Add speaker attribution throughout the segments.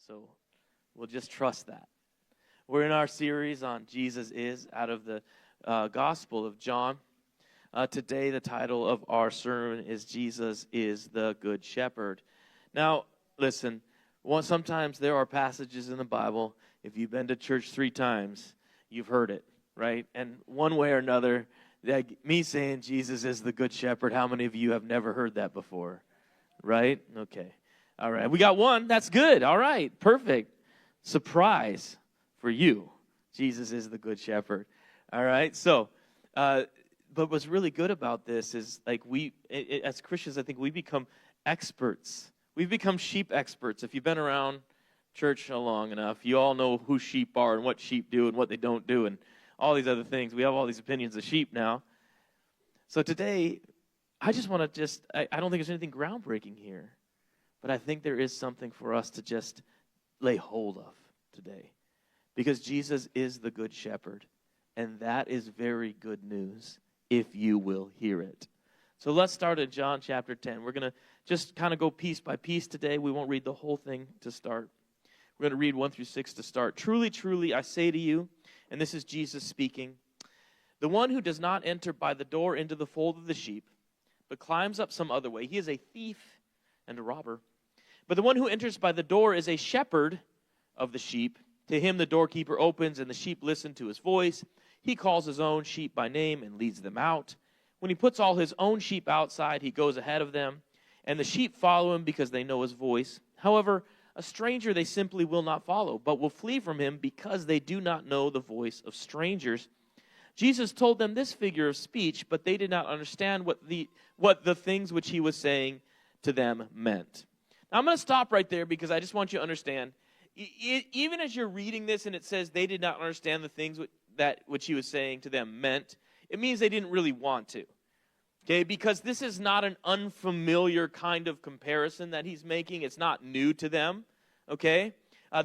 Speaker 1: So we'll just trust that. We're in our series on Jesus is out of the Gospel of John. Today, the title of our sermon is Jesus is the Good Shepherd. Now, listen, sometimes there are passages in the Bible, if you've been to church 3 times, you've heard it, right? And one way or another, me saying Jesus is the Good Shepherd, how many of you have never heard that before? Right? Okay. All right. We got one. That's good. All right. Perfect. Surprise for you. Jesus is the Good Shepherd. All right. So, but what's really good about this is like as Christians, I think we become experts. We've become sheep experts. If you've been around church long enough, you all know who sheep are and what sheep do and what they don't do and all these other things. We have all these opinions of sheep now. So today, I just want to I don't think there's anything groundbreaking here, but I think there is something for us to just lay hold of today. Because Jesus is the Good Shepherd, and that is very good news if you will hear it. So let's start at John chapter 10. We're going to just kind of go piece by piece today. We won't read the whole thing to start. We're going to read 1 through 6 to start. Truly, truly, I say to you, and this is Jesus speaking, the one who does not enter by the door into the fold of the sheep, but climbs up some other way, he is a thief and a robber. But the one who enters by the door is a shepherd of the sheep. To him the doorkeeper opens, and the sheep listen to his voice. He calls his own sheep by name and leads them out. When he puts all his own sheep outside, he goes ahead of them, and the sheep follow him because they know his voice. However, a stranger they simply will not follow, but will flee from him because they do not know the voice of strangers. Jesus told them this figure of speech, but they did not understand what the things which he was saying to them meant. Now, I'm going to stop right there because I just want you to understand, even as you're reading this and it says they did not understand the things which he was saying to them meant, it means they didn't really want to. Okay, because this is not an unfamiliar kind of comparison that he's making. It's not new to them. Okay,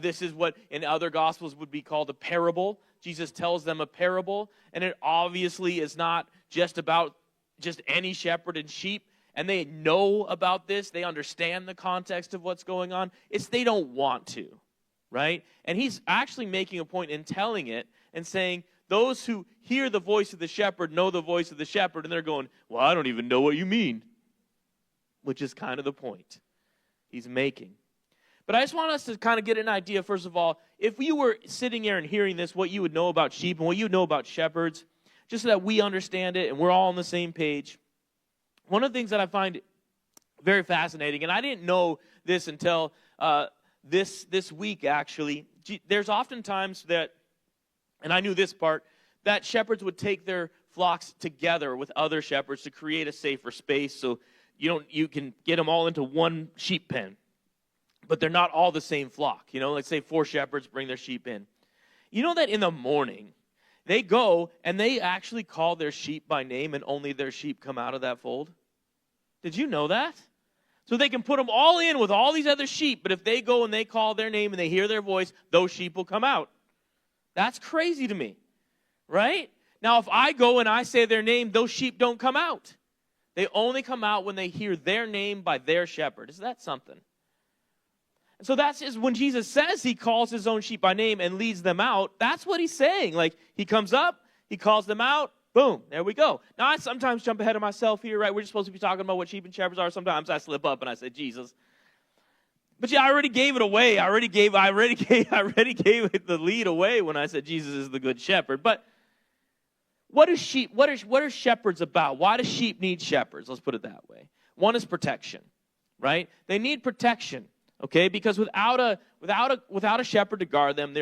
Speaker 1: this is what in other gospels would be called a parable. Jesus tells them a parable, and it obviously is not just about just any shepherd and sheep, and they know about this. They understand the context of what's going on. It's they don't want to, right? And he's actually making a point in telling it and saying, those who hear the voice of the shepherd know the voice of the shepherd, and they're going, well, I don't even know what you mean, which is kind of the point he's making. But I just want us to kind of get an idea, first of all, if you were sitting here and hearing this, what you would know about sheep and what you would know about shepherds, just so that we understand it and we're all on the same page. One of the things that I find very fascinating, and I didn't know this until this week, actually, there's often times that, and I knew this part, that shepherds would take their flocks together with other shepherds to create a safer space so you can get them all into one sheep pen. But they're not all the same flock. Let's say 4 shepherds bring their sheep in. You know that in the morning, they go and they actually call their sheep by name and only their sheep come out of that fold? Did you know that? So they can put them all in with all these other sheep, but if they go and they call their name and they hear their voice, those sheep will come out. That's crazy to me, right? Now, if I go and I say their name, those sheep don't come out. They only come out when they hear their name by their shepherd. Isn't that something? And so that's when Jesus says he calls his own sheep by name and leads them out, that's what he's saying. Like, he comes up, he calls them out, boom, there we go. Now, I sometimes jump ahead of myself here, right? We're just supposed to be talking about what sheep and shepherds are. Sometimes I slip up and I say Jesus. But yeah, I already gave it away. I already gave it the lead away when I said Jesus is the Good Shepherd. But what are shepherds about? Why do sheep need shepherds? Let's put it that way. One is protection, right? They need protection. Okay, because without a shepherd to guard them,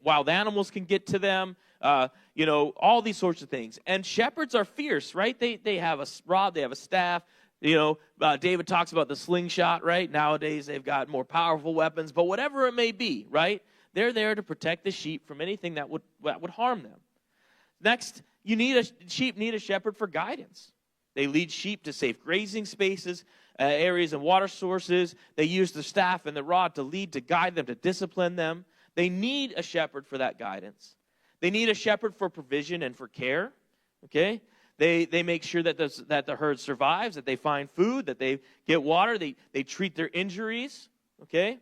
Speaker 1: wild animals can get to them. All these sorts of things. And shepherds are fierce, right? They have a rod, they have a staff. David talks about the slingshot, right? Nowadays they've got more powerful weapons, but whatever it may be, right? They're there to protect the sheep from anything that would harm them. Next, sheep need a shepherd for guidance. They lead sheep to safe grazing spaces, areas and water sources. They use the staff and the rod to lead, to guide them, to discipline them. They need a shepherd for that guidance. They need a shepherd for provision and for care. Okay? They make sure that the herd survives, that they find food, that they get water, they treat their injuries. Okay?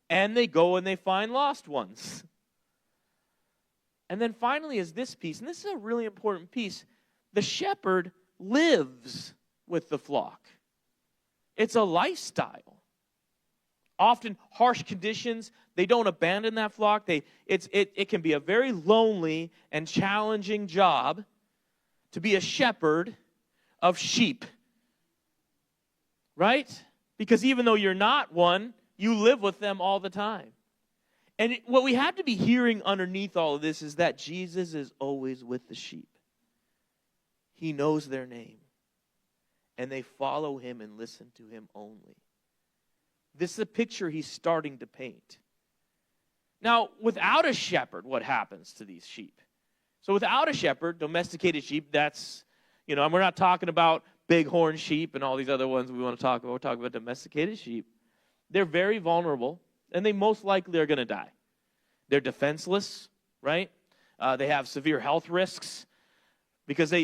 Speaker 1: and they go and they find lost ones. And then finally is this piece, and this is a really important piece. The shepherd lives with the flock. It's a lifestyle. Often harsh conditions, they don't abandon that flock. It can be a very lonely and challenging job to be a shepherd of sheep. Right? Because even though you're not one, you live with them all the time. And what we have to be hearing underneath all of this is that Jesus is always with the sheep. He knows their name. And they follow him and listen to him only. This is a picture he's starting to paint. Now, without a shepherd, what happens to these sheep? So without a shepherd, domesticated sheep, that's, we're not talking about bighorn sheep and all these other ones we want to talk about. We're talking about domesticated sheep. They're very vulnerable, and they most likely are going to die. They're defenseless, right? They have severe health risks because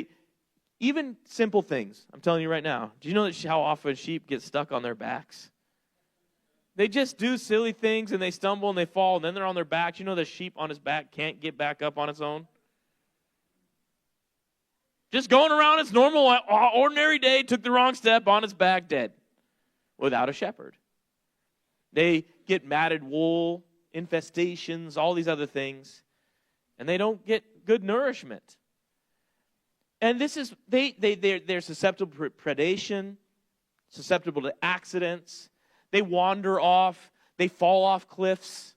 Speaker 1: even simple things, I'm telling you right now, do you know how often sheep get stuck on their backs? They just do silly things, and they stumble, and they fall, and then they're on their backs. You know the sheep on his back can't get back up on its own? Just going around its normal, ordinary day, took the wrong step, on its back, dead. Without a shepherd. They get matted wool, infestations, all these other things, and they don't get good nourishment. And this is, they're susceptible to predation, susceptible to accidents. They wander off. They fall off cliffs.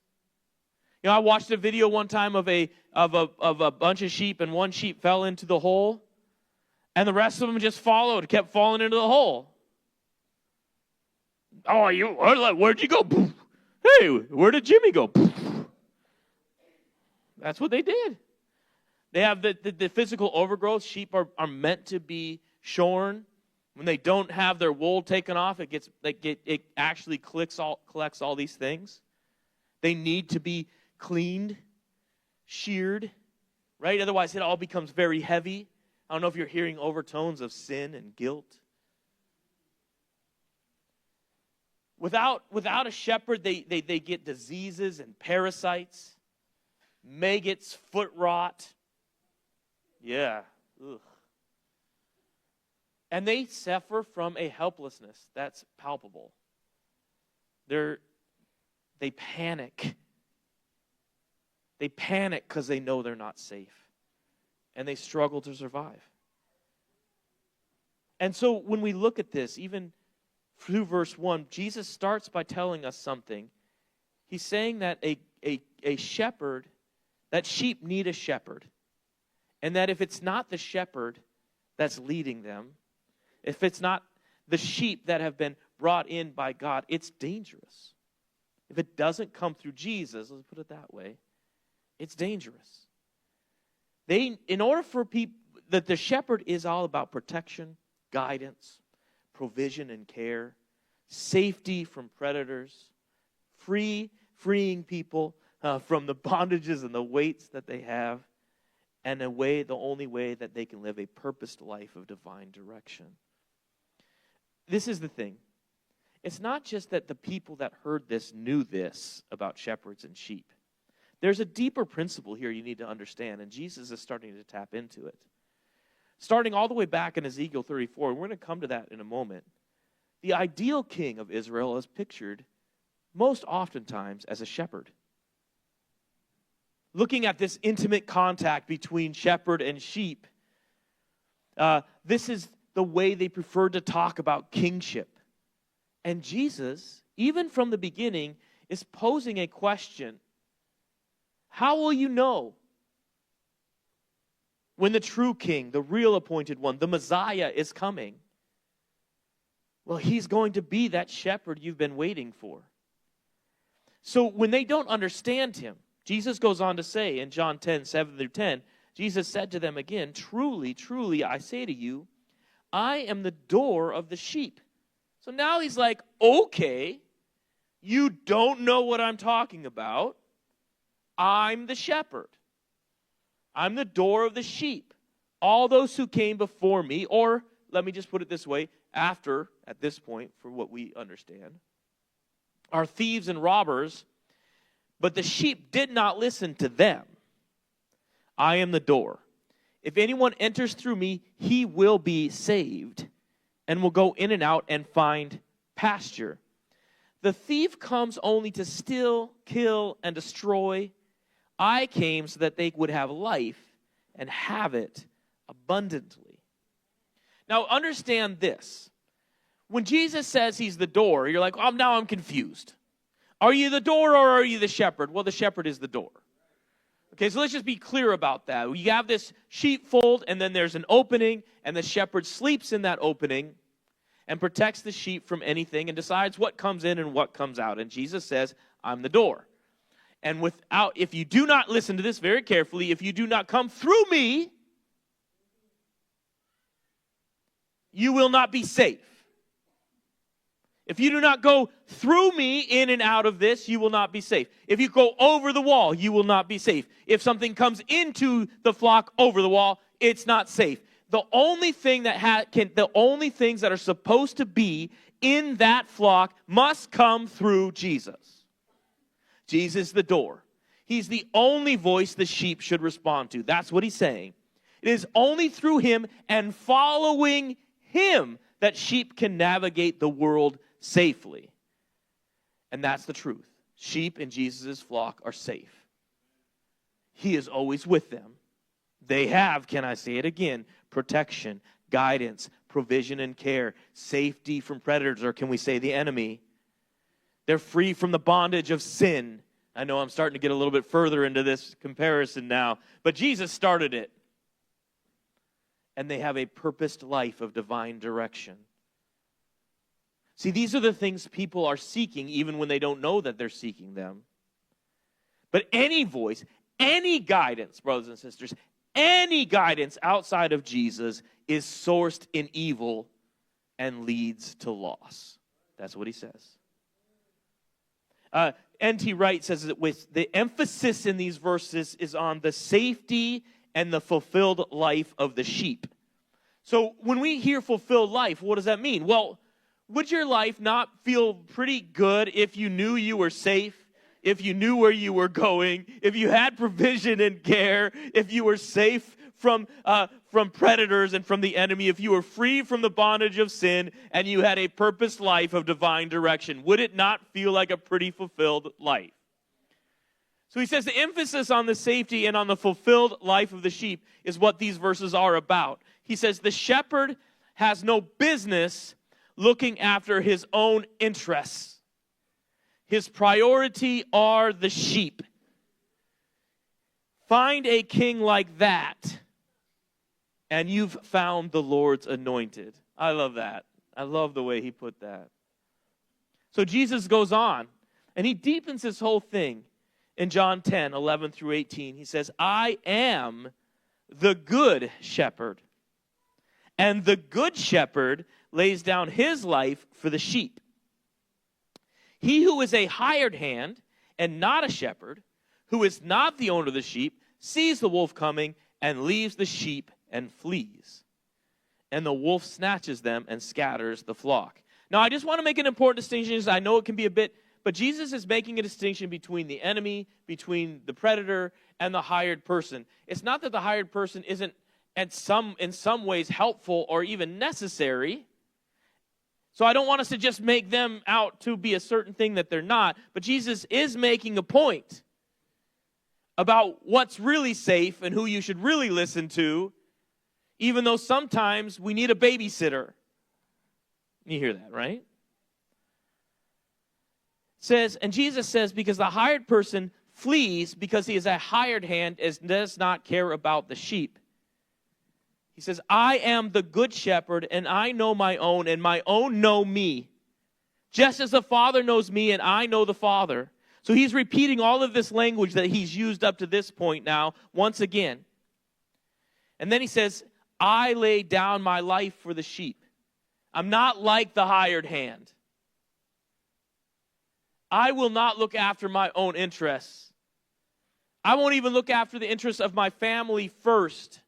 Speaker 1: I watched a video one time of a bunch of sheep, and one sheep fell into the hole, and the rest of them just followed, kept falling into the hole. Oh, where'd you go? Hey, where did Jimmy go? That's what they did. They have the physical overgrowth. Sheep are meant to be shorn. When they don't have their wool taken off, it actually collects all these things. They need to be cleaned, sheared, right? Otherwise, it all becomes very heavy. I don't know if you're hearing overtones of sin and guilt. Without a shepherd, they get diseases and parasites, maggots, foot rot. Yeah. Ugh. And they suffer from a helplessness that's palpable. They panic. They panic because they know they're not safe. And they struggle to survive. And so when we look at this, even through verse 1, Jesus starts by telling us something. He's saying that a shepherd, that sheep need a shepherd. And that if it's not the shepherd that's leading them, if it's not the sheep that have been brought in by God, it's dangerous. If it doesn't come through Jesus, let's put it that way, it's dangerous. In order for people, that the shepherd is all about protection, guidance, provision and care, safety from predators, freeing people from the bondages and the weights that they have, and the only way that they can live a purposed life of divine direction. This is the thing. It's not just that the people that heard this knew this about shepherds and sheep. There's a deeper principle here you need to understand, and Jesus is starting to tap into it. Starting all the way back in Ezekiel 34, and we're going to come to that in a moment. The ideal king of Israel is pictured most oftentimes as a shepherd. Looking at this intimate contact between shepherd and sheep, this is the way they preferred to talk about kingship. And Jesus, even from the beginning, is posing a question. How will you know when the true king, the real appointed one, the Messiah is coming? Well, he's going to be that shepherd you've been waiting for. So when they don't understand him, Jesus goes on to say in John 10:7-10, Jesus said to them again, "Truly, truly, I say to you, I am the door of the sheep." So now he's like, okay, you don't know what I'm talking about. I'm the shepherd. I'm the door of the sheep. All those who came before me, or let me just put it this way, after, at this point, for what we understand, are thieves and robbers, But the sheep did not listen to them. I am the door. If anyone enters through me, he will be saved and will go in and out and find pasture. The thief comes only to steal, kill, and destroy. I came so that they would have life and have it abundantly. Now understand this. When Jesus says he's the door, you're like, oh, now I'm confused. Are you the door or are you the shepherd? Well, the shepherd is the door. Okay, so let's just be clear about that. You have this sheepfold, and then there's an opening, and the shepherd sleeps in that opening and protects the sheep from anything and decides what comes in and what comes out. And Jesus says, I'm the door. And if you do not listen to this very carefully, if you do not come through me, you will not be safe. If you do not go through me in and out of this, you will not be safe. If you go over the wall, you will not be safe. If something comes into the flock over the wall, it's not safe. The only thing the only things that are supposed to be in that flock must come through Jesus. Jesus is the door. He's the only voice the sheep should respond to. That's what he's saying. It is only through him and following him that sheep can navigate the world safely. And that's the truth. Sheep in Jesus' flock are safe. He is always with them. They have, can I say it again, protection, guidance, provision and care, safety from predators, or can we say the enemy. They're free from the bondage of sin. I know I'm starting to get a little bit further into this comparison now, but Jesus started it. And they have a purposed life of divine direction. See, these are the things people are seeking even when they don't know that they're seeking them. But any voice, any guidance, brothers and sisters, any guidance outside of Jesus is sourced in evil and leads to loss. That's what he says. N.T. Wright says that with the emphasis in these verses is on the safety and the fulfilled life of the sheep. So when we hear fulfilled life, what does that mean? Well, would your life not feel pretty good if you knew you were safe, if you knew where you were going, if you had provision and care, if you were safe from predators and from the enemy, if you were free from the bondage of sin, and you had a purposed life of divine direction? Would it not feel like a pretty fulfilled life? So he says the emphasis on the safety and on the fulfilled life of the sheep is what these verses are about. He says the shepherd has no business looking after his own interests. His priority are the sheep. Find a king like that, and you've found the Lord's anointed. I love that. I love the way he put that. So Jesus goes on, and he deepens this whole thing. In John 10, 11 through 18, he says, I am the good shepherd, and the good shepherd lays down his life for the sheep. He who is a hired hand and not a shepherd, who is not the owner of the sheep, sees the wolf coming and leaves the sheep and flees. And the wolf snatches them and scatters the flock. Now, I just want to make an important distinction. I know it can be a bit, but Jesus is making a distinction between the enemy, between the predator, and the hired person. It's not that the hired person isn't in some ways helpful or even necessary. So I don't want us to just make them out to be a certain thing that they're not. But Jesus is making a point about what's really safe and who you should really listen to, even though sometimes we need a babysitter. You hear that, right? And Jesus says, because the hired person flees because he is a hired hand and does not care about the sheep. He says, I am the good shepherd, and I know my own, and my own know me. Just as the Father knows me, and I know the Father. So he's repeating all of this language that he's used up to this point now, once again. And then he says, I lay down my life for the sheep. I'm not like the hired hand. I will not look after my own interests. I won't even look after the interests of my family first.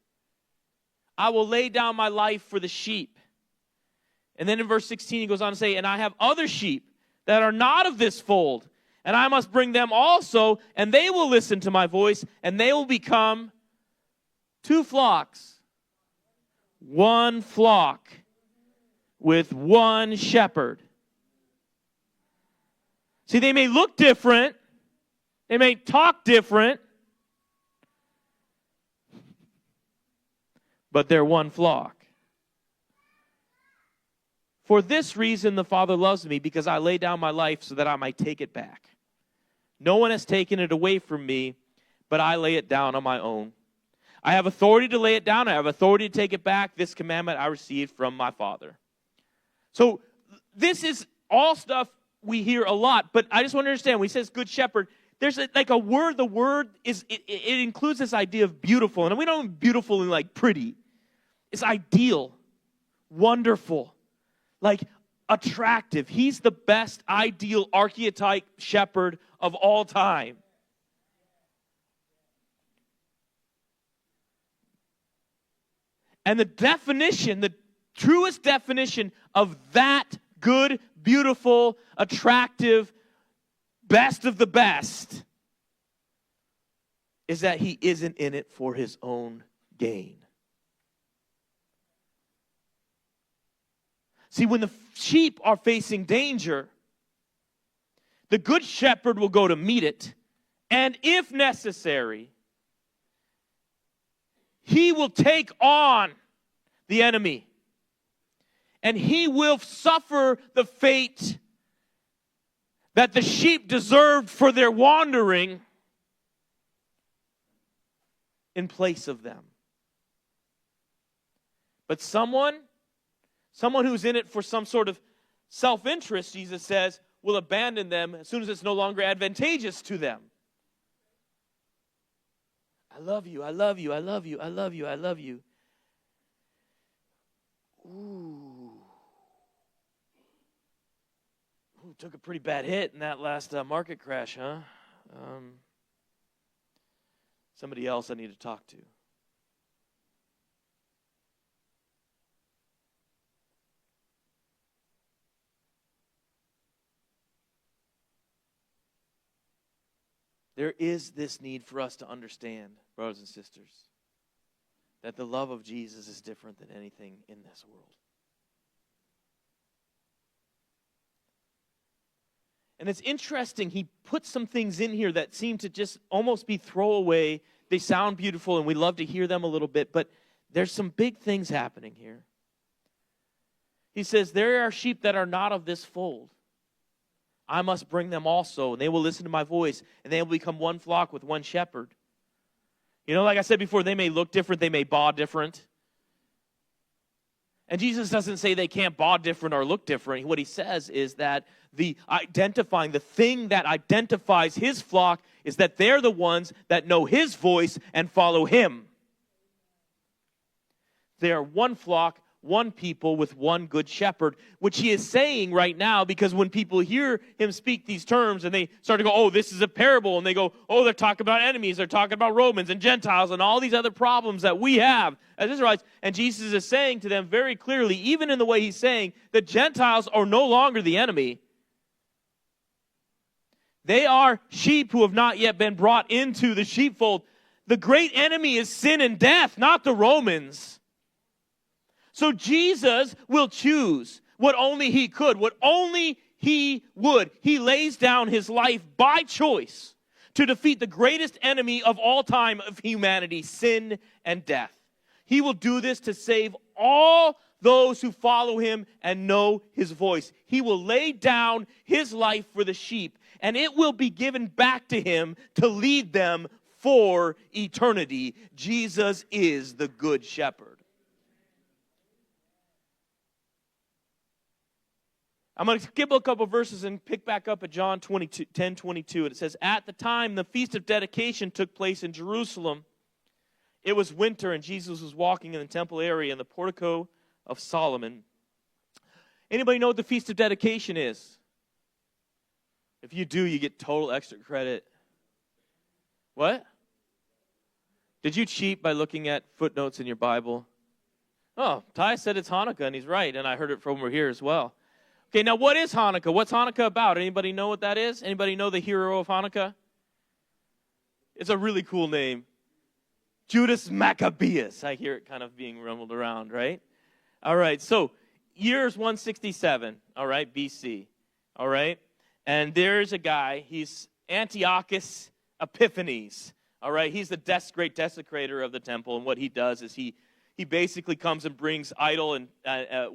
Speaker 1: I will lay down my life for the sheep. And then in verse 16 he goes on to say, and I have other sheep that are not of this fold, and I must bring them also, and they will listen to my voice, and they will become two flocks. One flock with one shepherd. See, they may look different. They may talk different. But they're one flock. For this reason the Father loves me, because I lay down my life so that I might take it back. No one has taken it away from me, but I lay it down on my own. I have authority to lay it down. I have authority to take it back. This commandment I received from my Father. So this is all stuff we hear a lot, but I just want to understand, when he says good shepherd, there's like a word, the word is, it includes this idea of beautiful. And we don't mean beautiful and like pretty. It's ideal, wonderful, like attractive. He's the best ideal archetype shepherd of all time. And the definition, the truest definition of that good, beautiful, attractive, best of the best is that he isn't in it for his own gain. See, when the sheep are facing danger, the good shepherd will go to meet it, and if necessary, he will take on the enemy, and he will suffer the fate that the sheep deserved for their wandering in place of them. But someone who's in it for some sort of self-interest, Jesus says, will abandon them as soon as it's no longer advantageous to them. I love you, I love you, I love you, I love you, I love you. Ooh, took a pretty bad hit in that last market crash, huh? Somebody else I need to talk to. There is this need for us to understand, brothers and sisters, that the love of Jesus is different than anything in this world. And it's interesting, he put some things in here that seem to just almost be throwaway. They sound beautiful, and we love to hear them a little bit, but there's some big things happening here. He says, there are sheep that are not of this fold. I must bring them also, and they will listen to my voice, and they will become one flock with one shepherd. You know, like I said before, they may look different, they may baw different. And Jesus doesn't say they can't baw different or look different. What he says is that the thing that identifies his flock is that they're the ones that know his voice and follow him. They are one flock, one people with one good shepherd, which he is saying right now, because when people hear him speak these terms and they start to go, oh, this is a parable, and they go, oh, they're talking about enemies, they're talking about Romans and Gentiles and all these other problems that we have as Israelites. And Jesus is saying to them very clearly, even in the way he's saying, the Gentiles are no longer the enemy. They are sheep who have not yet been brought into the sheepfold. The great enemy is sin and death, not the Romans. So Jesus will choose what only he could, what only he would. He lays down his life by choice to defeat the greatest enemy of all time of humanity, sin and death. He will do this to save all those who follow him and know his voice. He will lay down his life for the sheep, and it will be given back to him to lead them for eternity. Jesus is the good shepherd. I'm going to skip a couple verses and pick back up at John 10:22. And it says, at the time the Feast of Dedication took place in Jerusalem, it was winter, and Jesus was walking in the temple area in the portico of Solomon. Anybody know what the Feast of Dedication is? If you do, you get total extra credit. What? Did you cheat by looking at footnotes in your Bible? Oh, Ty said it's Hanukkah, and he's right, and I heard it from over here as well. Okay, now what is Hanukkah? What's Hanukkah about? Anybody know what that is? Anybody know the hero of Hanukkah? It's a really cool name. Judas Maccabeus. I hear it kind of being rumbled around, right? All right, so year's 167, all right, BC, all right? And there's a guy, he's Antiochus Epiphanes, all right? He's the great desecrator of the temple, and what he does is he basically comes and brings idol and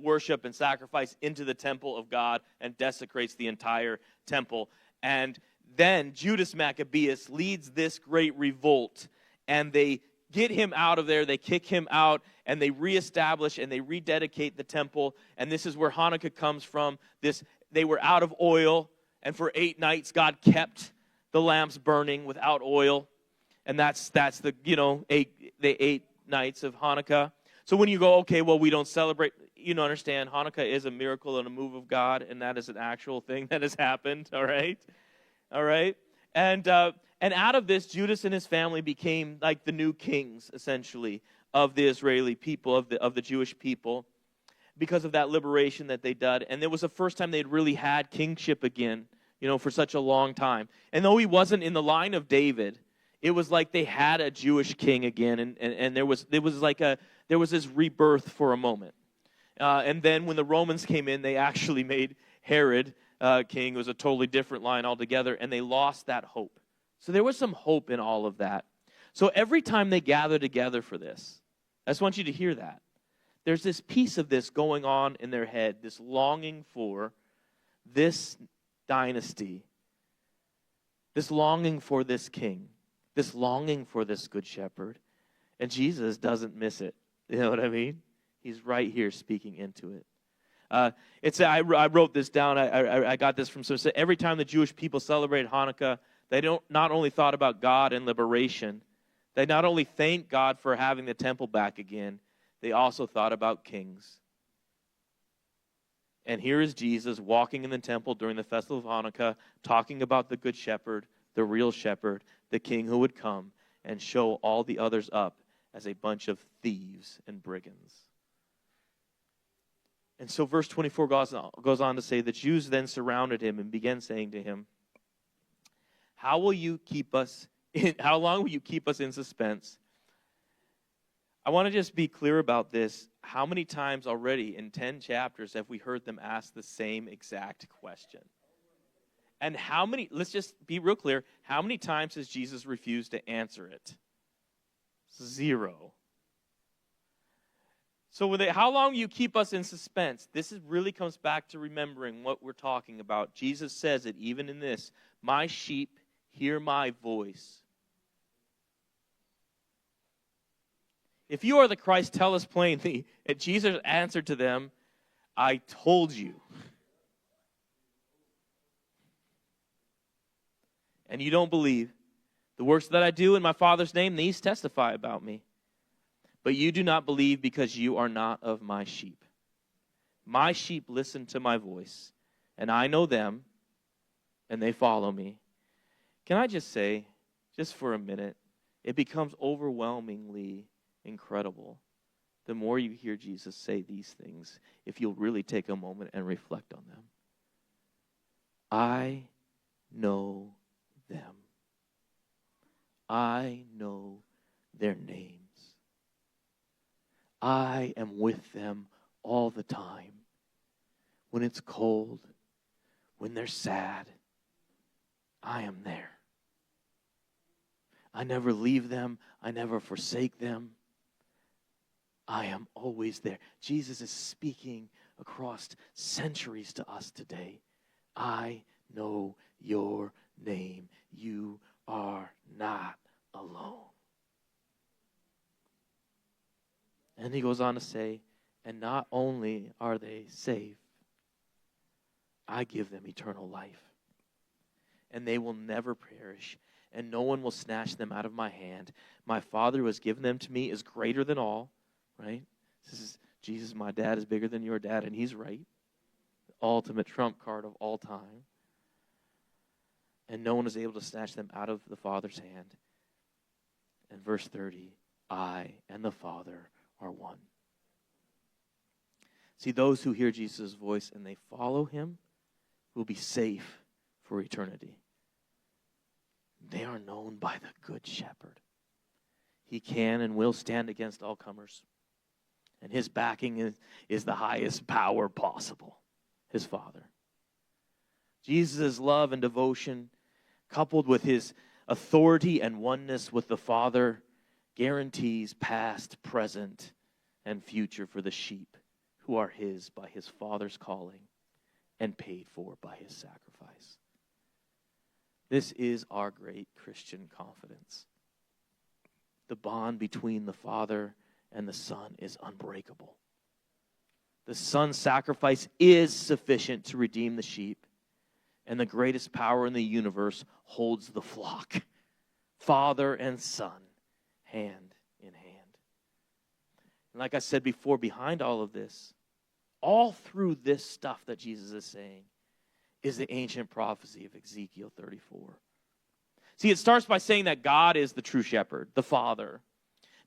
Speaker 1: worship and sacrifice into the temple of God and desecrates the entire temple. And then Judas Maccabeus leads this great revolt, and they get him out of there, they kick him out, and they reestablish and they rededicate the temple. And this is where Hanukkah comes from. They were out of oil, and for 8 nights God kept the lamps burning without oil. And that's the 8 nights of Hanukkah. So when you go, okay, well, we don't celebrate, you don't understand, Hanukkah is a miracle and a move of God, and that is an actual thing that has happened, all right? All right? And out of this, Judas and his family became like the new kings, essentially, of the Israeli people, of the Jewish people, because of that liberation that they did. And it was the first time they'd really had kingship again, for such a long time. And though he wasn't in the line of David, it was like they had a Jewish king again, and there was this rebirth for a moment. And then when the Romans came in, they actually made Herod king. It was a totally different line altogether, and they lost that hope. So there was some hope in all of that. So every time they gather together for this, I just want you to hear that. There's this piece of this going on in their head, this longing for this dynasty, this longing for this king, this longing for this good shepherd. And Jesus doesn't miss it. You know what I mean? He's right here speaking into it. I wrote this down. I got this from some. Every time the Jewish people celebrated Hanukkah, they not only thought about God and liberation, they not only thanked God for having the temple back again, they also thought about kings. And here is Jesus walking in the temple during the festival of Hanukkah, talking about the good shepherd, the real shepherd, the king who would come and show all the others up as a bunch of thieves and brigands. And so verse 24 goes on to say, the Jews then surrounded him and began saying to him, how long will you keep us in suspense? I want to just be clear about this. How many times already in 10 chapters have we heard them ask the same exact question? And let's just be real clear, how many times has Jesus refused to answer it? 0. So how long will you keep us in suspense? This really comes back to remembering what we're talking about. Jesus says it even in this, my sheep hear my voice. If you are the Christ, tell us plainly. And Jesus answered to them, I told you. And you don't believe. The works that I do in my Father's name, these testify about me. But you do not believe because you are not of my sheep. My sheep listen to my voice, and I know them, and they follow me. Can I just say, just for a minute, it becomes overwhelmingly incredible the more you hear Jesus say these things, if you'll really take a moment and reflect on them. I know them. I know their names. I am with them all the time. When it's cold, when they're sad, I am there. I never leave them. I never forsake them. I am always there. Jesus is speaking across centuries to us today. I know your name. You are not alone. And he goes on to say, and not only are they safe, I give them eternal life. And they will never perish, and no one will snatch them out of my hand. My Father who has given them to me is greater than all, right? This is Jesus, my dad is bigger than your dad, and he's right. The ultimate trump card of all time. And no one is able to snatch them out of the Father's hand. And verse 30, I and the Father are one. See, those who hear Jesus' voice and they follow him will be safe for eternity. They are known by the Good Shepherd. He can and will stand against all comers. And his backing is the highest power possible, his Father. Jesus' love and devotion, coupled with his authority and oneness with the Father, guarantees past, present, and future for the sheep who are his by his Father's calling and paid for by his sacrifice. This is our great Christian confidence. The bond between the Father and the Son is unbreakable. The Son's sacrifice is sufficient to redeem the sheep, and the greatest power in the universe holds the flock, Father and Son, hand in hand. And like I said before, behind all of this, all through this stuff that Jesus is saying, is the ancient prophecy of Ezekiel 34. See, it starts by saying that God is the true shepherd, the Father.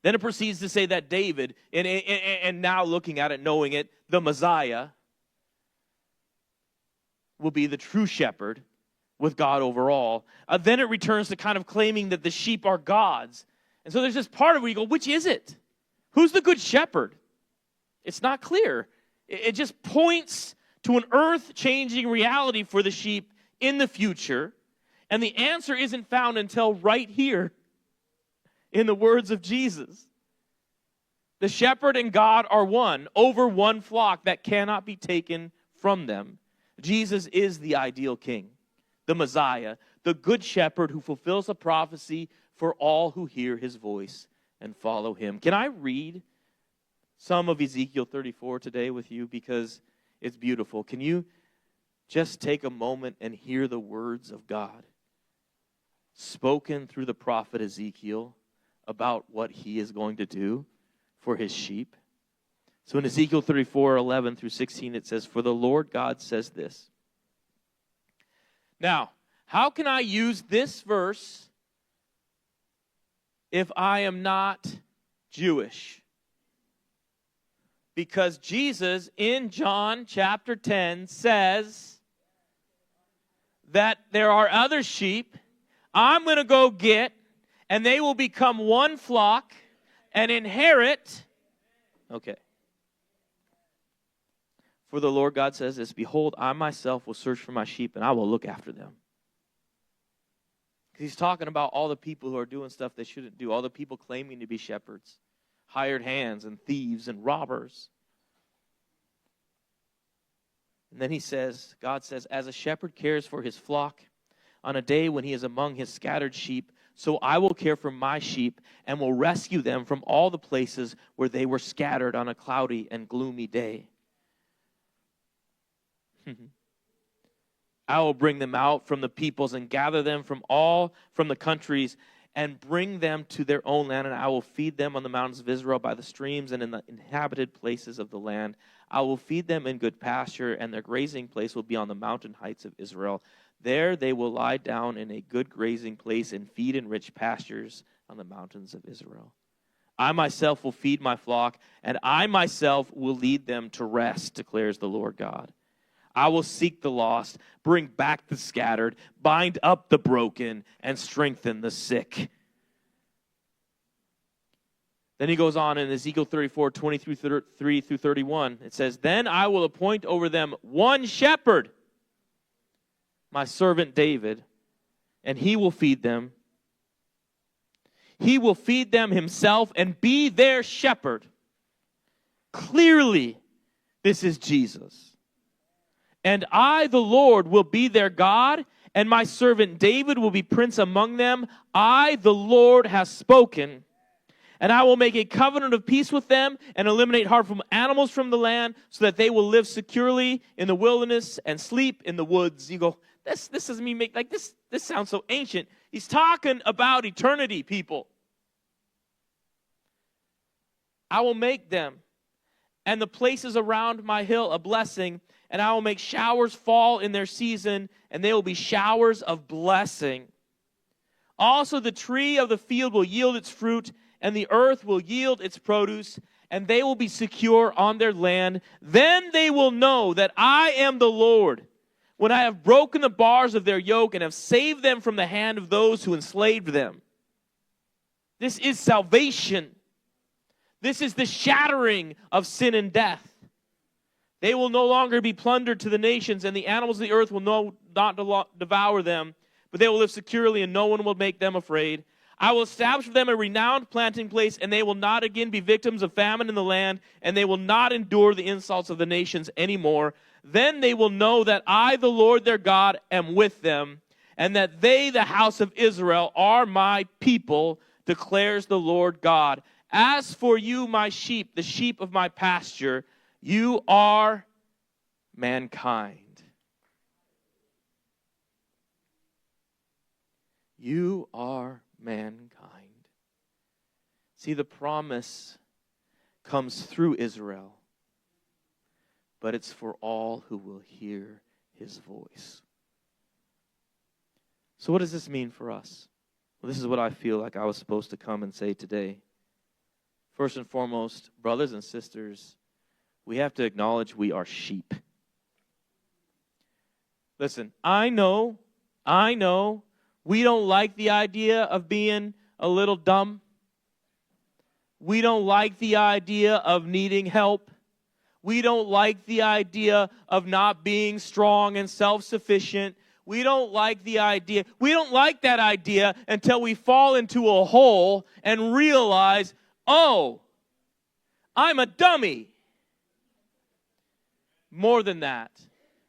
Speaker 1: Then it proceeds to say that David, and now looking at it, knowing it, the Messiah will be the true shepherd with God over all. Then it returns to kind of claiming that the sheep are God's. And so there's this part of where you go, which is it? Who's the good shepherd? It's not clear. It just points to an earth-changing reality for the sheep in the future. And the answer isn't found until right here in the words of Jesus. The shepherd and God are one, over one flock that cannot be taken from them. Jesus is the ideal king, the Messiah, the good shepherd who fulfills the prophecy for all who hear his voice and follow him. Can I read some of Ezekiel 34 today with you? Because it's beautiful. Can you just take a moment and hear the words of God spoken through the prophet Ezekiel about what he is going to do for his sheep? So in Ezekiel 34:11 through 16, it says, "For the Lord God says this." Now, how can I use this verse if I am not Jewish? Because Jesus in John chapter 10 says that there are other sheep I'm going to go get, and they will become one flock and inherit. Okay. For the Lord God says this, "Behold, I myself will search for my sheep, and I will look after them." He's talking about all the people who are doing stuff they shouldn't do, all the people claiming to be shepherds, hired hands and thieves and robbers. And then he says, God says, "As a shepherd cares for his flock on a day when he is among his scattered sheep, so I will care for my sheep and will rescue them from all the places where they were scattered on a cloudy and gloomy day. I will bring them out from the peoples and gather them from the countries and bring them to their own land, and I will feed them on the mountains of Israel by the streams and in the inhabited places of the land. I will feed them in good pasture, and their grazing place will be on the mountain heights of Israel. There they will lie down in a good grazing place and feed in rich pastures on the mountains of Israel. I myself will feed my flock, and I myself will lead them to rest, declares the Lord God. I will seek the lost, bring back the scattered, bind up the broken, and strengthen the sick." Then he goes on in Ezekiel 34, 23 through 31. It says, "Then I will appoint over them one shepherd, my servant David, and he will feed them. He will feed them himself and be their shepherd." Clearly, this is Jesus. "And I, the Lord, will be their God, and my servant David will be prince among them. I, the Lord, have spoken. And I will make a covenant of peace with them and eliminate harmful animals from the land so that they will live securely in the wilderness and sleep in the woods." You go, this doesn't mean make like this sounds so ancient. He's talking about eternity, people. "I will make them and the places around my hill a blessing, and I will make showers fall in their season, and they will be showers of blessing. Also the tree of the field will yield its fruit, and the earth will yield its produce, and they will be secure on their land. Then they will know that I am the Lord, when I have broken the bars of their yoke and have saved them from the hand of those who enslaved them. This is salvation. This is the shattering of sin and death. They will no longer be plundered to the nations, and the animals of the earth will not devour them, but they will live securely, and no one will make them afraid. I will establish for them a renowned planting place, and they will not again be victims of famine in the land, and they will not endure the insults of the nations anymore. Then they will know that I, the Lord their God, am with them, and that they, the house of Israel, are my people, declares the Lord God. As for you, my sheep, the sheep of my pasture, you are mankind. You are mankind. See, the promise comes through Israel, but it's for all who will hear his voice. So what does this mean for us? Well, this is what I feel like I was supposed to come and say today. First and foremost, brothers and sisters, we have to acknowledge we are sheep. Listen, I know, we don't like the idea of being a little dumb. We don't like the idea of needing help. We don't like the idea of not being strong and self-sufficient. We don't like the idea. We don't like that idea until we fall into a hole and realize, oh, I'm a dummy. More than that,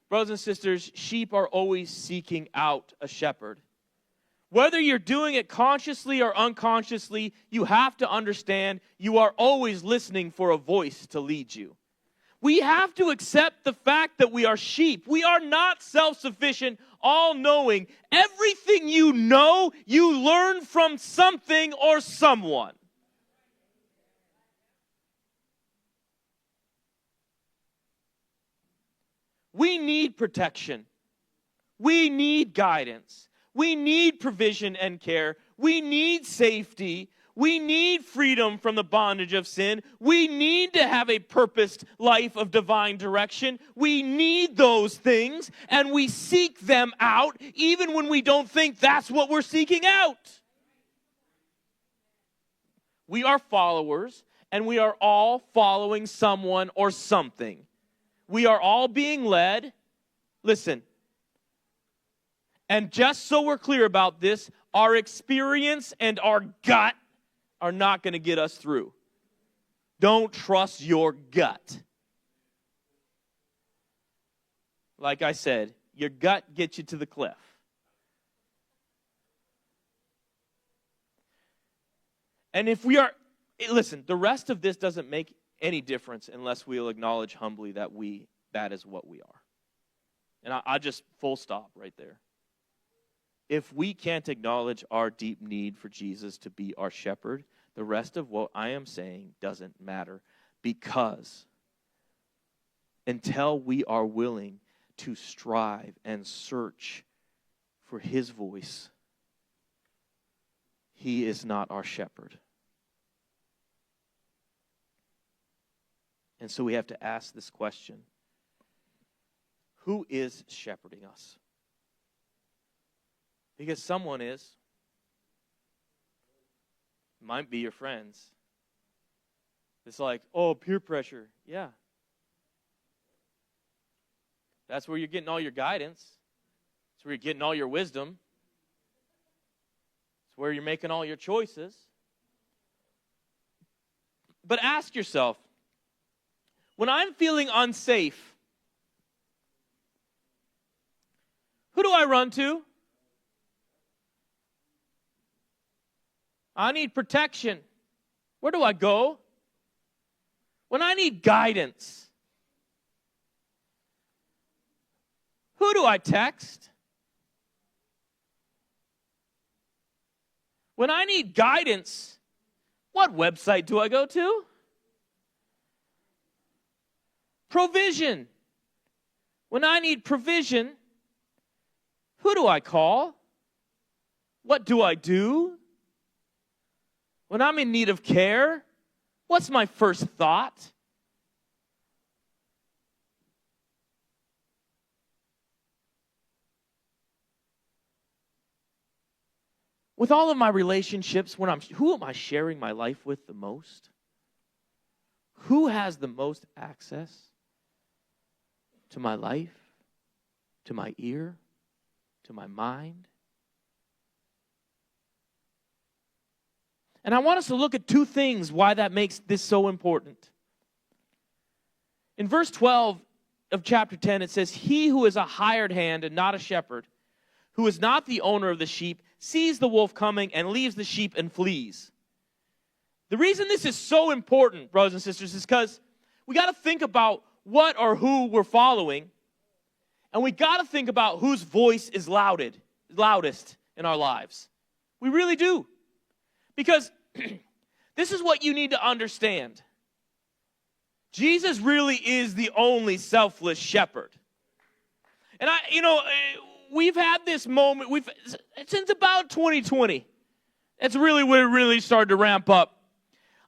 Speaker 1: brothers and sisters, sheep are always seeking out a shepherd. Whether you're doing it consciously or unconsciously, you have to understand you are always listening for a voice to lead you. We have to accept the fact that we are sheep. We are not self-sufficient, all-knowing. Everything you know, you learn from something or someone. We need protection. We need guidance. We need provision and care. We need safety. We need freedom from the bondage of sin. We need to have a purposed life of divine direction. We need those things, and we seek them out even when we don't think that's what we're seeking out. We are followers, and we are all following someone or something. We are all being led. Listen, and just so we're clear about this, our experience and our gut are not going to get us through. Don't trust your gut. Like I said, your gut gets you to the cliff. And if we are, listen, the rest of this doesn't make any difference unless we'll acknowledge humbly that is what we are. And I just full stop right there. If we can't acknowledge our deep need for Jesus to be our shepherd, the rest of what I am saying doesn't matter, because until we are willing to strive and search for his voice, he is not our shepherd. And so we have to ask this question: who is shepherding us? Because someone is. Might be your friends. It's like, oh, peer pressure. Yeah. That's where you're getting all your guidance. That's where you're getting all your wisdom. It's where you're making all your choices. But ask yourself, when I'm feeling unsafe, who do I run to? I need protection. Where do I go? When I need guidance, who do I text? When I need guidance, what website do I go to? Provision. When I need provision, who do I call? What do I do? When I'm in need of care, What's my first thought? With all of my relationships, who am I sharing my life with the most? Who has the most access to my life, to my ear, to my mind? And I want us to look at two things why that makes this so important. In verse 12 of chapter 10, it says, "He who is a hired hand and not a shepherd, who is not the owner of the sheep, sees the wolf coming and leaves the sheep and flees." The reason this is so important, brothers and sisters, is because we got to think about what or who we're following, and we got to think about whose voice is loudest in our lives. We really do. Because this is what you need to understand. Jesus really is the only selfless shepherd. And we've had this moment, since about 2020. That's really when it really started to ramp up.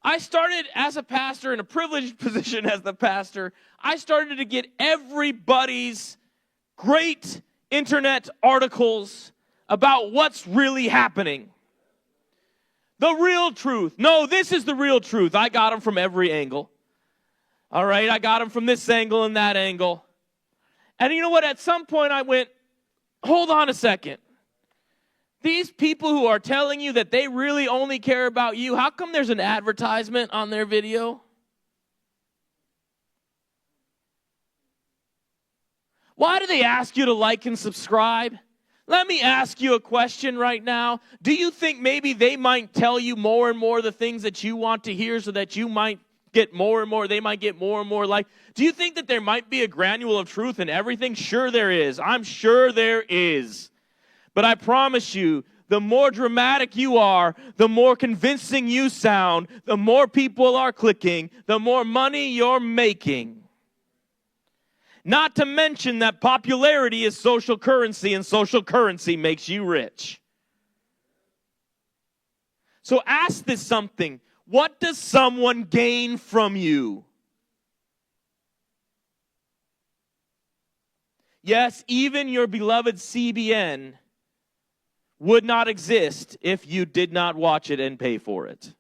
Speaker 1: I started as a pastor, in a privileged position as the pastor, I started to get everybody's great internet articles about what's really happening. The real truth. No, this is the real truth. I got them from every angle. All right, I got them from this angle and that angle. And you know what? At some point I went, hold on a second. These people who are telling you that they really only care about you, how come there's an advertisement on their video? Why do they ask you to like and subscribe? Let me ask you a question right now. Do you think maybe they might tell you more and more the things that you want to hear so that you might get more and more, they might get more and more like? Do you think that there might be a granule of truth in everything? Sure there is. I'm sure there is. But I promise you, the more dramatic you are, the more convincing you sound, the more people are clicking, the more money you're making. Not to mention that popularity is social currency, and social currency makes you rich. So ask this something. What does someone gain from you? Yes, even your beloved CBN would not exist if you did not watch it and pay for it.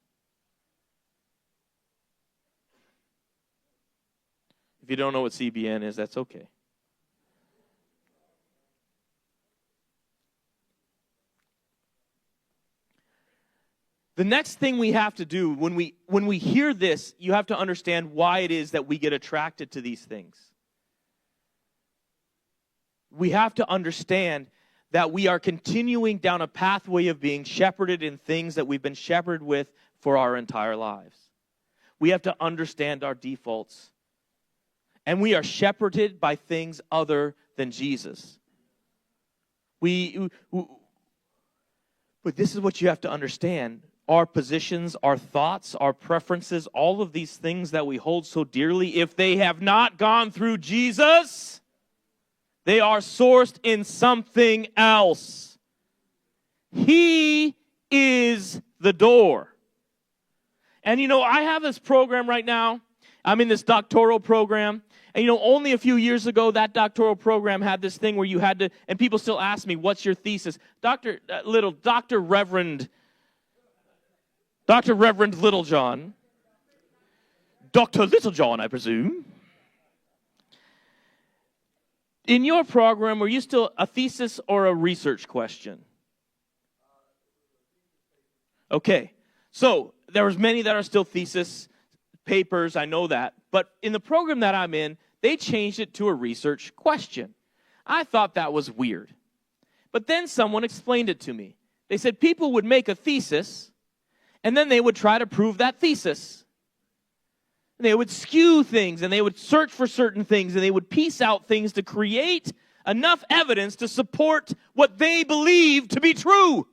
Speaker 1: If you don't know what CBN is, that's okay. The next thing we have to do when we hear this, you have to understand why it is that we get attracted to these things. We have to understand that we are continuing down a pathway of being shepherded in things that we've been shepherded with for our entire lives. We have to understand our defaults. And we are shepherded by things other than Jesus. But this is what you have to understand. Our positions, our thoughts, our preferences, all of these things that we hold so dearly, if they have not gone through Jesus, they are sourced in something else. He is the door. And I have this program right now. I'm in this doctoral program. And only a few years ago, that doctoral program had this thing where you had to, and people still ask me, what's your thesis? Dr. Reverend Littlejohn. Dr. Littlejohn, I presume. In your program, were you still a thesis or a research question? Okay. So there was many that are still thesis papers, I know that. But in the program that I'm in, they changed it to a research question. I thought that was weird. But then someone explained it to me. They said people would make a thesis, and then they would try to prove that thesis. And they would skew things, and they would search for certain things, and they would piece out things to create enough evidence to support what they believe to be true.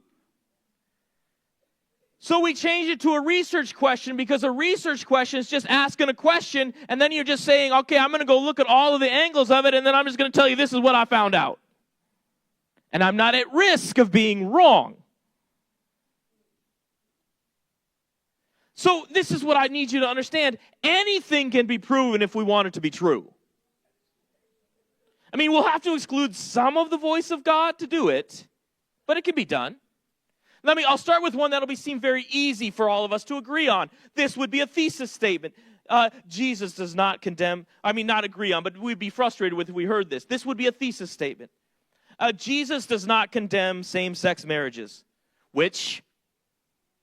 Speaker 1: So we changed it to a research question, because a research question is just asking a question, and then you're just saying, okay, I'm going to go look at all of the angles of it, and then I'm just going to tell you this is what I found out. And I'm not at risk of being wrong. So this is what I need you to understand. Anything can be proven if we want it to be true. I mean, we'll have to exclude some of the voice of God to do it, but it can be done. I'll start with one that'll seem very easy for all of us to agree on. This would be a thesis statement. Jesus does not condemn, not agree on, but we'd be frustrated with if we heard this. This would be a thesis statement. Jesus does not condemn same-sex marriages, which,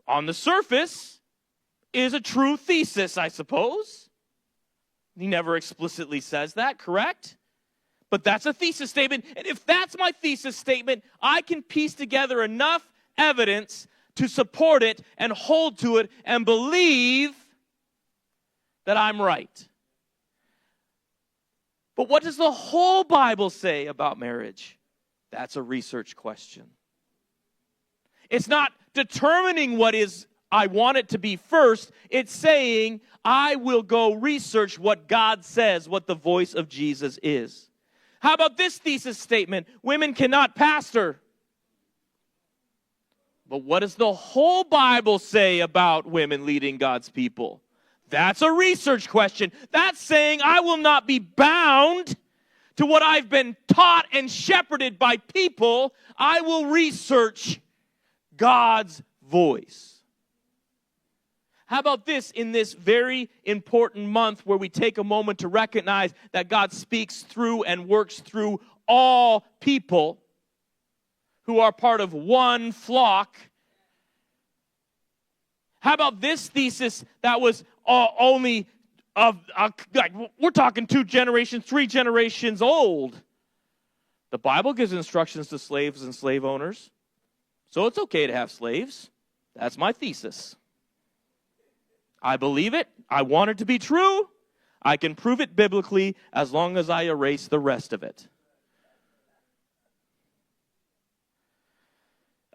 Speaker 1: on the surface, is a true thesis, I suppose. He never explicitly says that, correct? But that's a thesis statement. And if that's my thesis statement, I can piece together enough evidence to support it and hold to it and believe that I'm right. But what does the whole Bible say about marriage? That's a research question. It's not determining what is I want it to be first. It's saying I will go research what God says, what the voice of Jesus is. How about this thesis statement? Women cannot pastor. But what does the whole Bible say about women leading God's people? That's a research question. That's saying I will not be bound to what I've been taught and shepherded by people. I will research God's voice. How about this in this very important month where we take a moment to recognize that God speaks through and works through all people who are part of one flock? How about this thesis that was only we're talking 2 generations, 3 generations old? The Bible gives instructions to slaves and slave owners, so it's okay to have slaves. That's my thesis. I believe it. I want it to be true. I can prove it biblically as long as I erase the rest of it.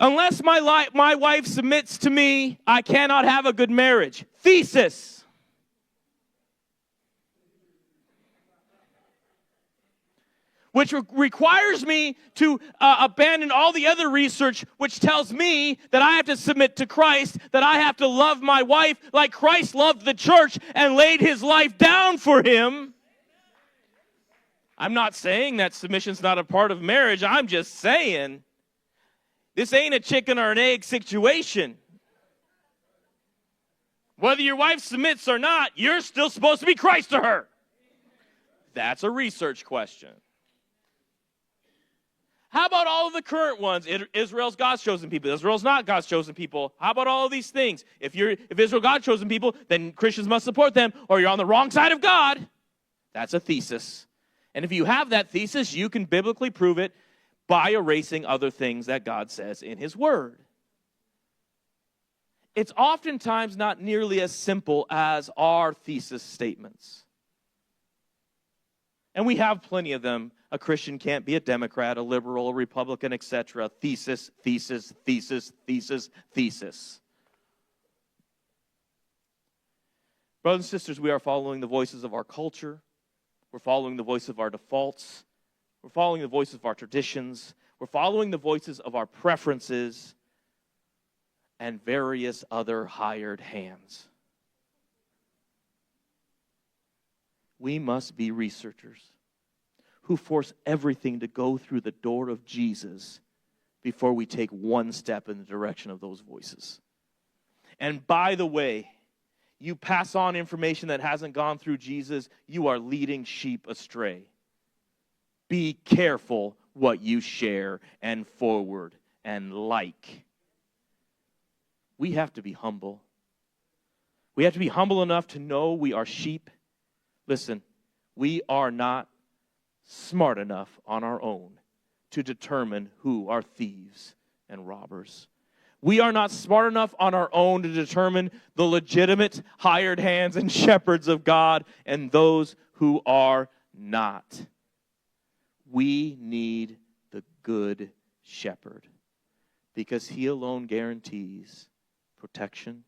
Speaker 1: Unless my wife submits to me, I cannot have a good marriage. Thesis. Which requires me to abandon all the other research, which tells me that I have to submit to Christ, that I have to love my wife like Christ loved the church and laid his life down for him. I'm not saying that submission's not a part of marriage. I'm just saying this ain't a chicken or an egg situation. Whether your wife submits or not, you're still supposed to be Christ to her. That's a research question. How about all of the current ones? Israel's God's chosen people. Israel's not God's chosen people. How about all of these things? If Israel God's chosen people, then Christians must support them, or you're on the wrong side of God. That's a thesis. And if you have that thesis, you can biblically prove it by erasing other things that God says in his word. It's oftentimes not nearly as simple as our thesis statements. And we have plenty of them. A Christian can't be a Democrat, a liberal, a Republican, etc. Thesis, thesis, thesis, thesis, thesis. Brothers and sisters, we are following the voices of our culture. We're following the voice of our defaults. We're following the voices of our traditions. We're following the voices of our preferences and various other hired hands. We must be researchers who force everything to go through the door of Jesus before we take one step in the direction of those voices. And by the way, you pass on information that hasn't gone through Jesus, you are leading sheep astray. Be careful what you share and forward and like. We have to be humble. We have to be humble enough to know we are sheep. Listen, we are not smart enough on our own to determine who are thieves and robbers. We are not smart enough on our own to determine the legitimate hired hands and shepherds of God and those who are not. We need the good shepherd because he alone guarantees protection,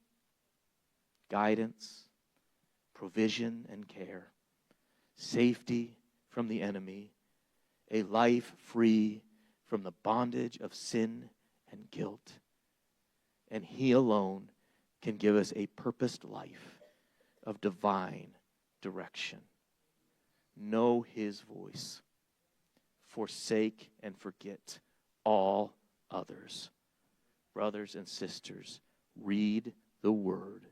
Speaker 1: guidance, provision and care, safety from the enemy, a life free from the bondage of sin and guilt. And he alone can give us a purposed life of divine direction. Know his voice. Forsake and forget all others. Brothers and sisters, read the word,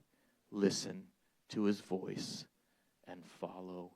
Speaker 1: listen to his voice, and follow